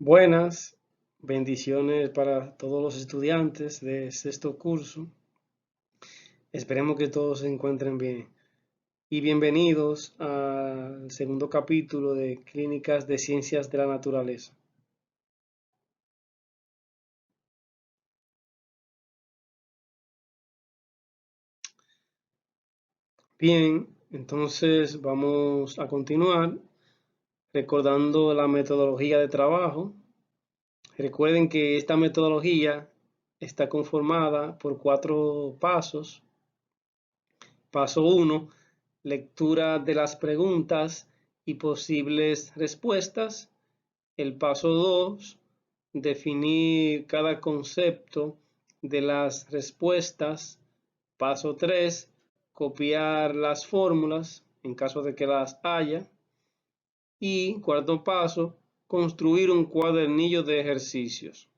Buenas, bendiciones para todos los estudiantes de sexto curso. Esperemos que todos se encuentren bien. Y bienvenidos al segundo capítulo de Clínicas de Ciencias de la Naturaleza. Bien, entonces vamos a continuar recordando la metodología de trabajo. Recuerden que esta metodología está conformada por 4 pasos. Paso 1, lectura de las preguntas y posibles respuestas. El paso 2, definir cada concepto de las respuestas. Paso 3, copiar las fórmulas en caso de que las haya. Y cuarto paso, construir un cuadernillo de ejercicios.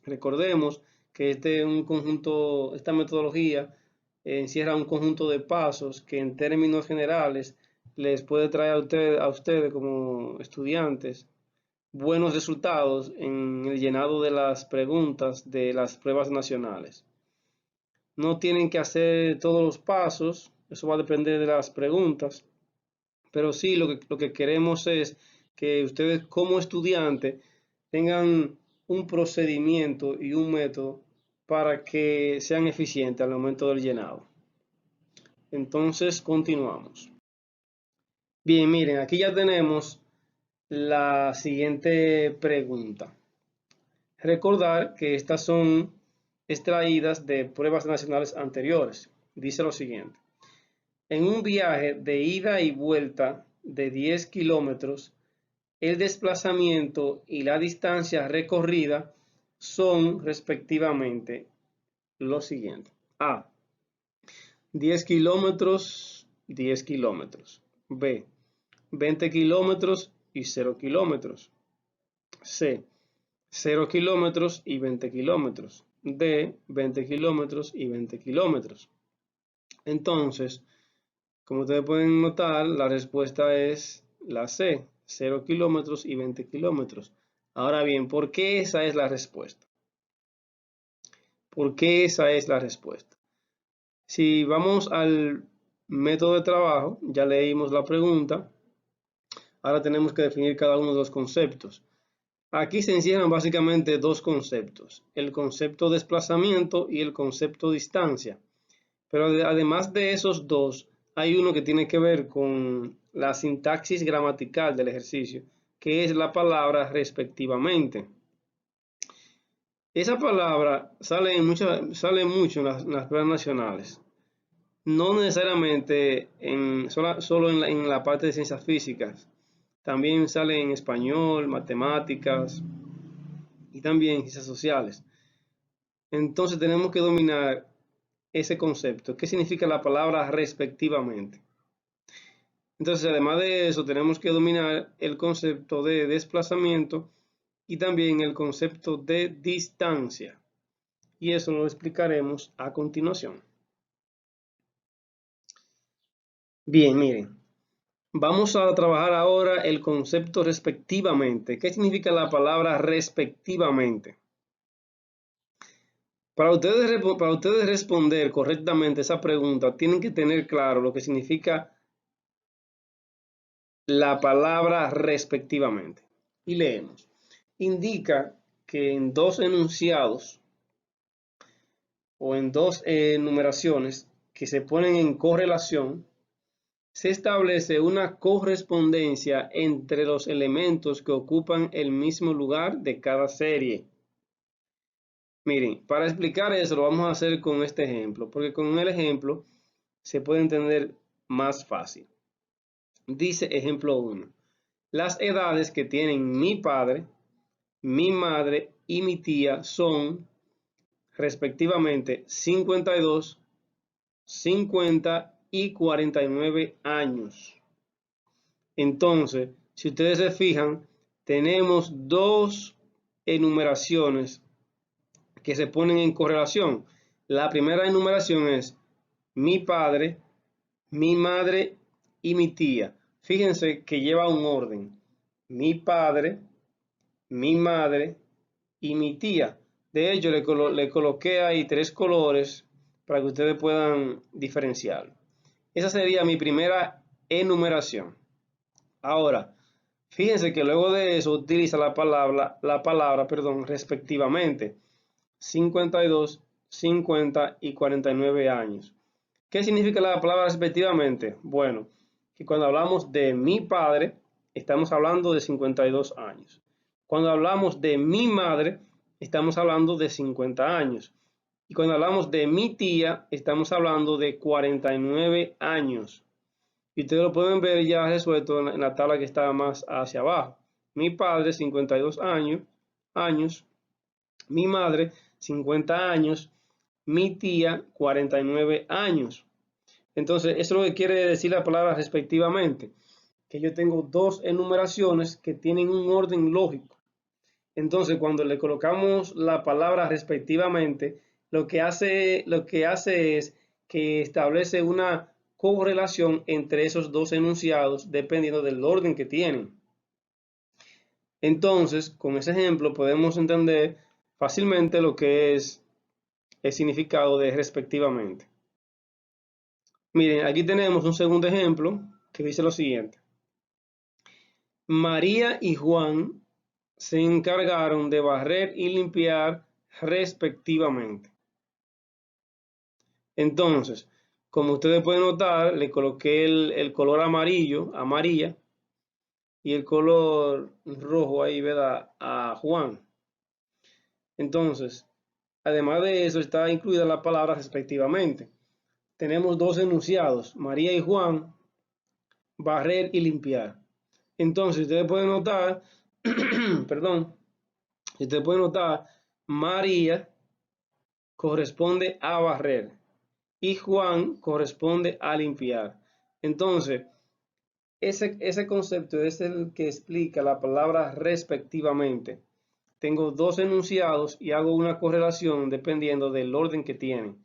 Recordemos que esta metodología encierra un conjunto de pasos que en términos generales les puede traer a ustedes como estudiantes buenos resultados en el llenado de las preguntas de las pruebas nacionales. No tienen que hacer todos los pasos, eso va a depender de las preguntas, pero sí lo que queremos es que ustedes como estudiantes tengan un procedimiento y un método para que sean eficientes al momento del llenado. Entonces, continuamos. Bien, miren, aquí ya tenemos la siguiente pregunta. Recordar que estas son extraídas de pruebas nacionales anteriores. Dice lo siguiente. En un viaje de ida y vuelta de 10 kilómetros, el desplazamiento y la distancia recorrida son respectivamente lo siguiente. A. 10 kilómetros, 10 kilómetros. B. 20 kilómetros y 0 kilómetros. C. 0 kilómetros y 20 kilómetros. D. 20 kilómetros y 20 kilómetros. Entonces, como ustedes pueden notar, la respuesta es la C, 0 kilómetros y 20 kilómetros. Ahora bien, ¿por qué esa es la respuesta? ¿Por qué esa es la respuesta? Si vamos al método de trabajo, ya leímos la pregunta, ahora tenemos que definir cada uno de los conceptos. Aquí se encierran básicamente dos conceptos, el concepto desplazamiento y el concepto distancia. Pero además de esos dos, hay uno que tiene que ver con la sintaxis gramatical del ejercicio, que es la palabra respectivamente. Esa palabra sale mucho en las pruebas nacionales. No necesariamente solo en la parte de ciencias físicas. También sale en español, matemáticas y también ciencias sociales. Entonces tenemos que dominar ese concepto. ¿Qué significa la palabra respectivamente? Entonces, además de eso, tenemos que dominar el concepto de desplazamiento y también el concepto de distancia. Y eso lo explicaremos a continuación. Bien, miren, vamos a trabajar ahora el concepto respectivamente. ¿Qué significa la palabra respectivamente? Para ustedes responder correctamente esa pregunta, tienen que tener claro lo que significa la palabra respectivamente. Y leemos. Indica que en dos enunciados o en dos numeraciones que se ponen en correlación, se establece una correspondencia entre los elementos que ocupan el mismo lugar de cada serie. Miren, para explicar eso lo vamos a hacer con este ejemplo, porque con el ejemplo se puede entender más fácil. Dice ejemplo 1. Las edades que tienen mi padre, mi madre y mi tía son respectivamente 52, 50 y 49 años. Entonces, si ustedes se fijan, tenemos dos enumeraciones que se ponen en correlación. La primera enumeración es mi padre, mi madre y mi tía. Fíjense que lleva un orden. Mi padre, mi madre y mi tía. De hecho, le coloqué ahí 3 colores para que ustedes puedan diferenciar. Esa sería mi primera enumeración. Ahora, fíjense que luego de eso utiliza la palabra, respectivamente, 52, 50 y 49 años. ¿Qué significa la palabra respectivamente? Bueno, que cuando hablamos de mi padre, estamos hablando de 52 años. Cuando hablamos de mi madre, estamos hablando de 50 años. Y cuando hablamos de mi tía, estamos hablando de 49 años. Y ustedes lo pueden ver ya resuelto en la tabla que está más hacia abajo. Mi padre, 52 años. Mi madre, 50 años. Mi tía, 49 años. Entonces, eso es lo que quiere decir la palabra respectivamente, que yo tengo 2 enumeraciones que tienen un orden lógico. Entonces, cuando le colocamos la palabra respectivamente, lo que hace es que establece una correlación entre esos 2 enunciados dependiendo del orden que tienen. Entonces, con ese ejemplo podemos entender fácilmente lo que es el significado de respectivamente. Miren, aquí tenemos un segundo ejemplo que dice lo siguiente. María y Juan se encargaron de barrer y limpiar respectivamente. Entonces, como ustedes pueden notar, le coloqué el color amarillo a María y el color rojo ahí, ¿verdad?, a Juan. Entonces, además de eso, está incluida la palabra respectivamente. Tenemos 2 enunciados, María y Juan, barrer y limpiar. Entonces, ustedes pueden notar, perdón, ustedes pueden notar, María corresponde a barrer y Juan corresponde a limpiar. Entonces, ese concepto es el que explica la palabra respectivamente. Tengo 2 enunciados y hago una correlación dependiendo del orden que tienen.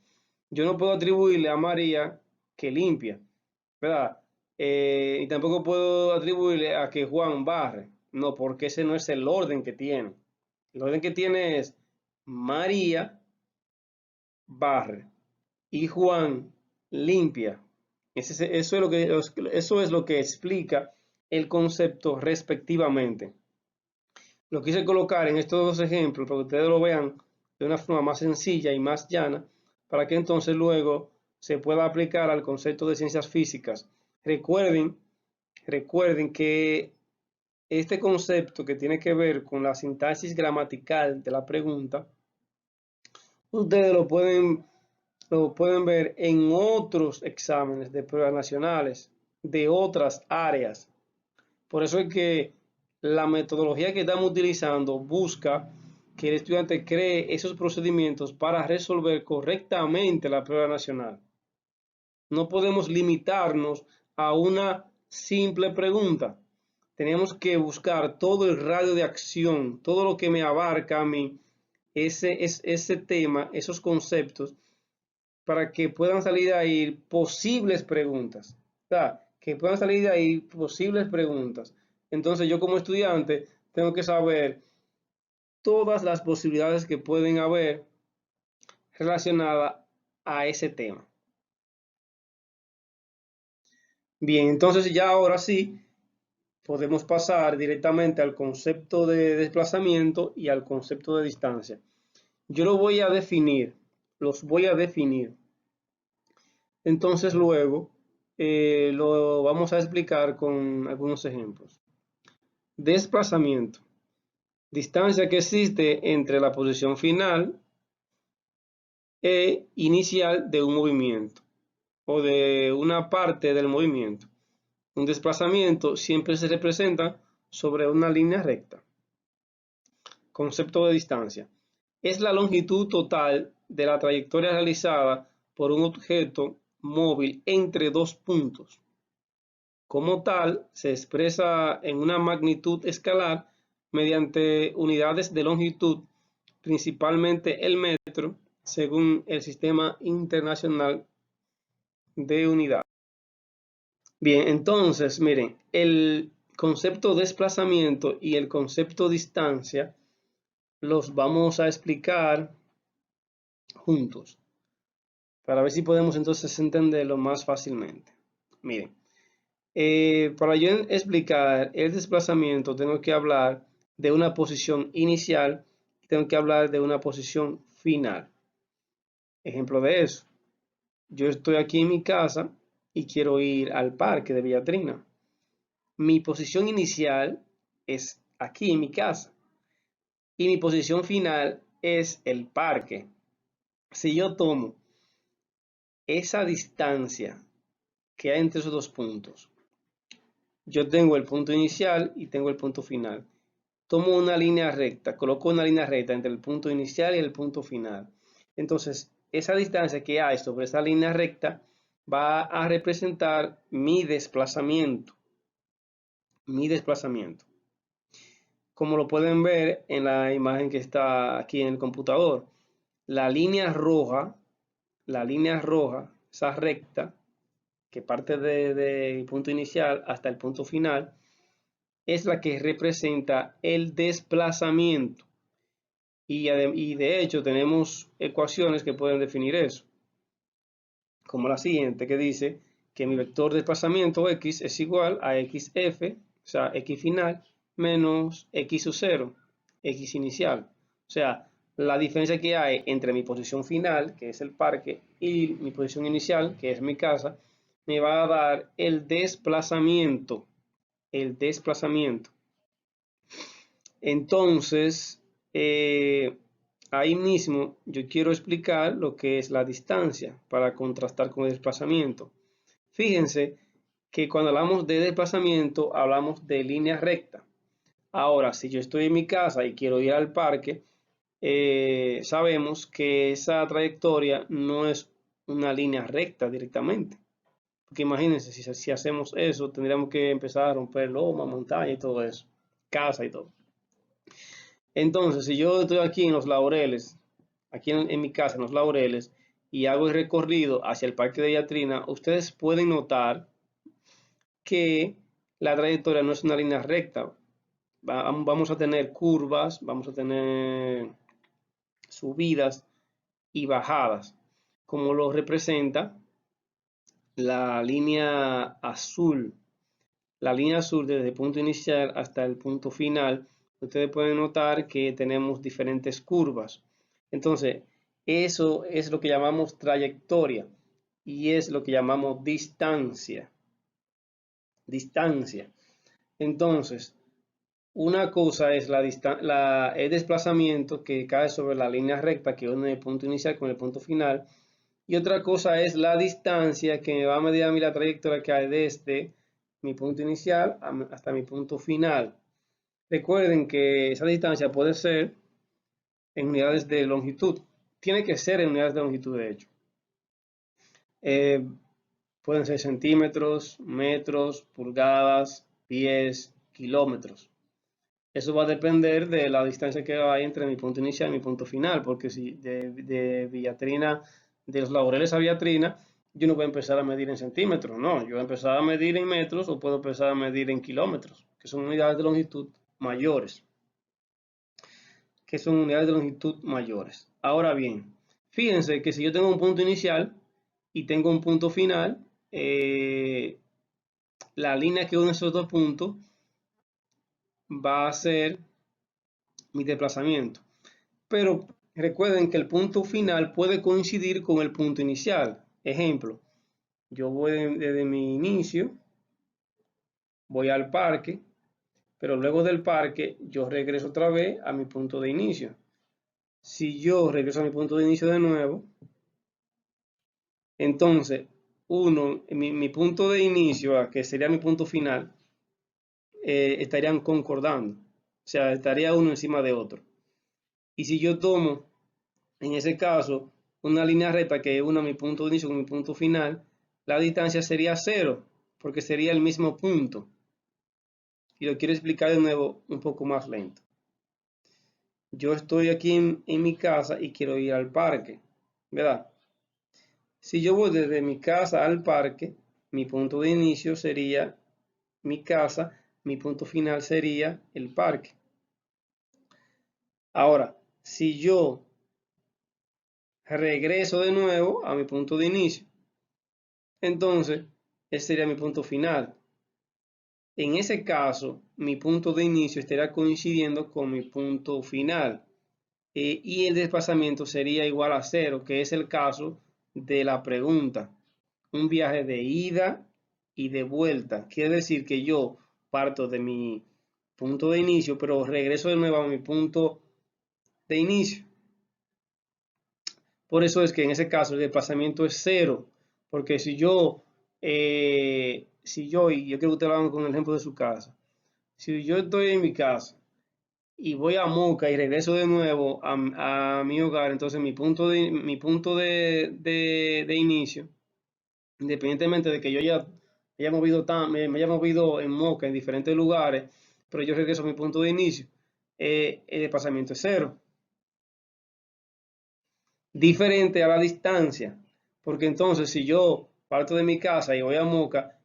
Yo no puedo atribuirle a María que limpia, ¿verdad? Y tampoco puedo atribuirle a que Juan barre. No, porque ese no es el orden que tiene. El orden que tiene es María barre y Juan limpia. Eso es lo que explica el concepto respectivamente. Lo quise colocar en estos 2 ejemplos para que ustedes lo vean de una forma más sencilla y más llana, para que entonces luego se pueda aplicar al concepto de ciencias físicas. Recuerden que este concepto que tiene que ver con la sintaxis gramatical de la pregunta, ustedes lo pueden ver en otros exámenes de pruebas nacionales de otras áreas. Por eso es que la metodología que estamos utilizando busca que el estudiante cree esos procedimientos para resolver correctamente la prueba nacional. No podemos limitarnos a una simple pregunta. Tenemos que buscar todo el radio de acción, todo lo que me abarca a mí, ese tema, esos conceptos, para que puedan salir de ahí posibles preguntas. O sea, que puedan salir de ahí posibles preguntas. Entonces yo como estudiante tengo que saber todas las posibilidades que pueden haber relacionadas a ese tema. Bien, entonces ya ahora sí podemos pasar directamente al concepto de desplazamiento y al concepto de distancia. Yo lo voy a definir, los voy a definir. Entonces luego lo vamos a explicar con algunos ejemplos. Desplazamiento. Distancia que existe entre la posición final e inicial de un movimiento o de una parte del movimiento. Un desplazamiento siempre se representa sobre una línea recta. Concepto de distancia. Es la longitud total de la trayectoria realizada por un objeto móvil entre 2 puntos. Como tal, se expresa en una magnitud escalar mediante unidades de longitud, principalmente el metro, según el Sistema Internacional de Unidades. Bien, entonces, miren, concepto desplazamiento y el concepto distancia los vamos a explicar juntos para ver si podemos entonces entenderlo más fácilmente. Miren, para yo explicar el desplazamiento tengo que hablar de una posición inicial y tengo que hablar de una posición final. Ejemplo de eso, yo estoy aquí en mi casa y quiero ir al parque de Villatrina. Mi posición inicial es aquí en mi casa y mi posición final es el parque. Si yo tomo esa distancia que hay entre esos dos puntos, yo tengo el punto inicial y tengo el punto final. Tomo una línea recta, coloco una línea recta entre el punto inicial y el punto final. Entonces, esa distancia que hay sobre esa línea recta va a representar mi desplazamiento. Mi desplazamiento. Como lo pueden ver en la imagen que está aquí en el computador, la línea roja, esa recta, que parte del punto inicial hasta el punto final, es la que representa el desplazamiento. Y de hecho tenemos ecuaciones que pueden definir eso, como la siguiente, que dice que mi vector de desplazamiento x es igual a xf, o sea, x final, menos x sub 0, x inicial. O sea, la diferencia que hay entre mi posición final, que es el parque, y mi posición inicial, que es mi casa, me va a dar el desplazamiento. El desplazamiento. Entonces, ahí mismo yo quiero explicar lo que es la distancia para contrastar con el desplazamiento. Fíjense que cuando hablamos de desplazamiento hablamos de línea recta. Ahora, si yo estoy en mi casa y quiero ir al parque, sabemos que esa trayectoria no es una línea recta directamente. Porque imagínense, si hacemos eso, tendríamos que empezar a romper loma, montaña y todo eso, casa y todo. Entonces, si yo estoy aquí en Los Laureles, aquí en mi casa, en Los Laureles, y hago el recorrido hacia el Parque de Villatrina, ustedes pueden notar que la trayectoria no es una línea recta. Vamos a tener curvas, vamos a tener subidas y bajadas, como lo representa la línea azul. La línea azul desde el punto inicial hasta el punto final, ustedes pueden notar que tenemos diferentes curvas. Entonces, eso es lo que llamamos trayectoria y es lo que llamamos distancia. Distancia. Entonces, una cosa es el desplazamiento que cae sobre la línea recta que une el punto inicial con el punto final. Y otra cosa es la distancia que me va a medir a mí la trayectoria que hay desde mi punto inicial hasta mi punto final. Recuerden que esa distancia puede ser en unidades de longitud. Tiene que ser en unidades de longitud, de hecho. Pueden ser centímetros, metros, pulgadas, pies, kilómetros. Eso va a depender de la distancia que hay entre mi punto inicial y mi punto final, porque si de Villatrina, de Los Laureles a Villatrina, yo no voy a empezar a medir en centímetros, no, yo voy a empezar a medir en metros o puedo empezar a medir en kilómetros, que son unidades de longitud mayores. Ahora bien, fíjense que si yo tengo un punto inicial y tengo un punto final, la línea que une esos dos puntos va a ser mi desplazamiento. Pero recuerden que el punto final puede coincidir con el punto inicial. Ejemplo, yo voy desde mi inicio, voy al parque, pero luego del parque yo regreso otra vez a mi punto de inicio. Si yo regreso a mi punto de inicio de nuevo, entonces mi punto de inicio, que sería mi punto final, estarían concordando. O sea, estaría uno encima de otro. Y si yo tomo, en ese caso, una línea recta que una mi punto de inicio con mi punto final, la distancia sería 0, porque sería el mismo punto. Y lo quiero explicar de nuevo un poco más lento. Yo estoy aquí en mi casa y quiero ir al parque, ¿verdad? Si yo voy desde mi casa al parque, mi punto de inicio sería mi casa mi punto final sería el parque. Ahora, si yo regreso de nuevo a mi punto de inicio, entonces ese sería mi punto final. En ese caso, mi punto de inicio estaría coincidiendo con mi punto final. Y el desplazamiento sería igual a 0, que es el caso de la pregunta. Un viaje de ida y de vuelta. Quiere decir que yo parto de mi punto de inicio, pero regreso de nuevo a mi punto de inicio. Por eso es que en ese caso el desplazamiento es 0, porque si yo, y yo quiero que ustedes lo hagan con el ejemplo de su casa, si yo estoy en mi casa y voy a Moca y regreso de nuevo a mi hogar, entonces mi punto de inicio, independientemente de que yo ya me haya movido en Moca en diferentes lugares, pero yo regreso a mi punto de inicio, el desplazamiento es 0. Diferente a la distancia, porque entonces si yo parto de mi casa y voy a Moca,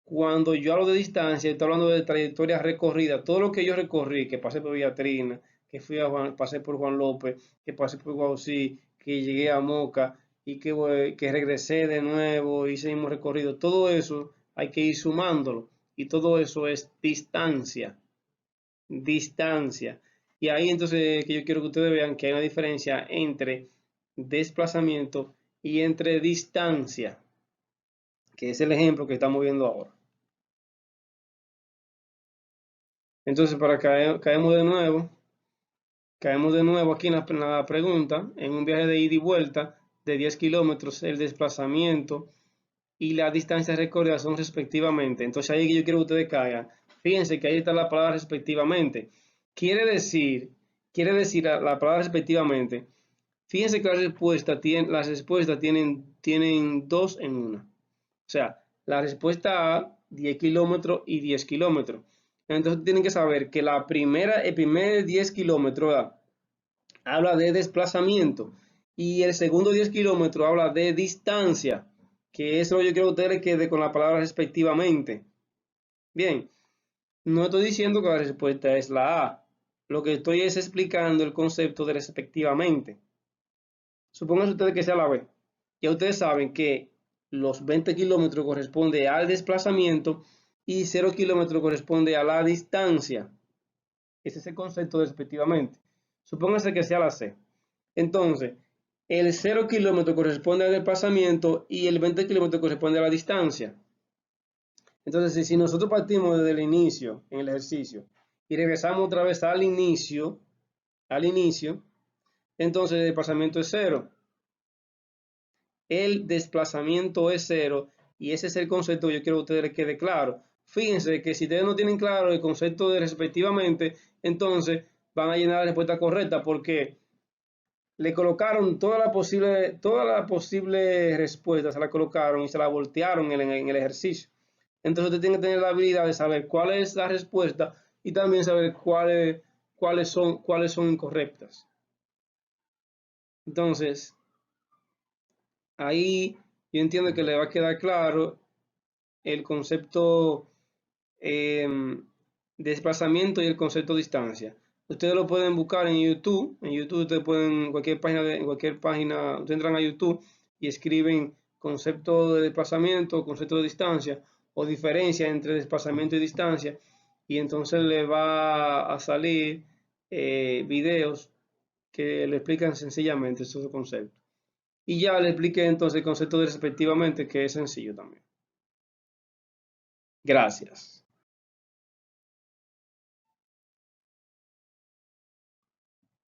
cuando yo hablo de distancia, estoy hablando de trayectoria recorrida, todo lo que yo recorrí, que pasé por Beatrina, que pasé por Juan López, que pasé por Guausí, que llegué a Moca y que regresé de nuevo, hice el mismo recorrido, todo eso hay que ir sumándolo y todo eso es distancia, distancia. Y ahí entonces que yo quiero que ustedes vean que hay una diferencia entre desplazamiento y entre distancia, que es el ejemplo que estamos viendo ahora. Entonces, caemos de nuevo aquí en la pregunta, en un viaje de ida y vuelta de 10 kilómetros, el desplazamiento y la distancia recorrida son respectivamente. Entonces, ahí que yo quiero que ustedes caigan. Fíjense que ahí está la palabra respectivamente. Quiere decir la palabra respectivamente. Fíjense que las respuestas tienen dos en una. O sea, la respuesta A, 10 kilómetros y 10 kilómetros. Entonces tienen que saber que el primer 10 kilómetros habla de desplazamiento y el segundo 10 kilómetros habla de distancia, que eso yo quiero que ustedes quede con la palabra respectivamente. Bien, no estoy diciendo que la respuesta es la A, lo que estoy es explicando el concepto de respectivamente. Supongan ustedes que sea la B. Ya ustedes saben que los 20 kilómetros corresponde al desplazamiento y 0 kilómetros corresponde a la distancia. Ese es el concepto de respectivamente. Supónganse que sea la C. Entonces, el 0 kilómetro corresponde al desplazamiento y el 20 kilómetros corresponde a la distancia. Entonces, si nosotros partimos desde el inicio en el ejercicio y regresamos otra vez al inicio, entonces el desplazamiento es 0. El desplazamiento es 0 y ese es el concepto que yo quiero que ustedes les quede claro. Fíjense que si ustedes no tienen claro el concepto de respectivamente, entonces van a llenar la respuesta correcta porque le colocaron toda la posible respuesta, se la colocaron y se la voltearon en el ejercicio. Entonces usted tiene que tener la habilidad de saber cuál es la respuesta y también saber cuáles son incorrectas. Entonces, ahí yo entiendo que le va a quedar claro el concepto desplazamiento y el concepto distancia. Ustedes lo pueden buscar en YouTube. En YouTube ustedes pueden, en cualquier página, ustedes entran a YouTube y escriben concepto de desplazamiento, concepto de distancia o diferencia entre desplazamiento y distancia. Y entonces le va a salir videos que le explican sencillamente estos conceptos. Y ya le expliqué entonces el concepto de respectivamente, que es sencillo también. Gracias.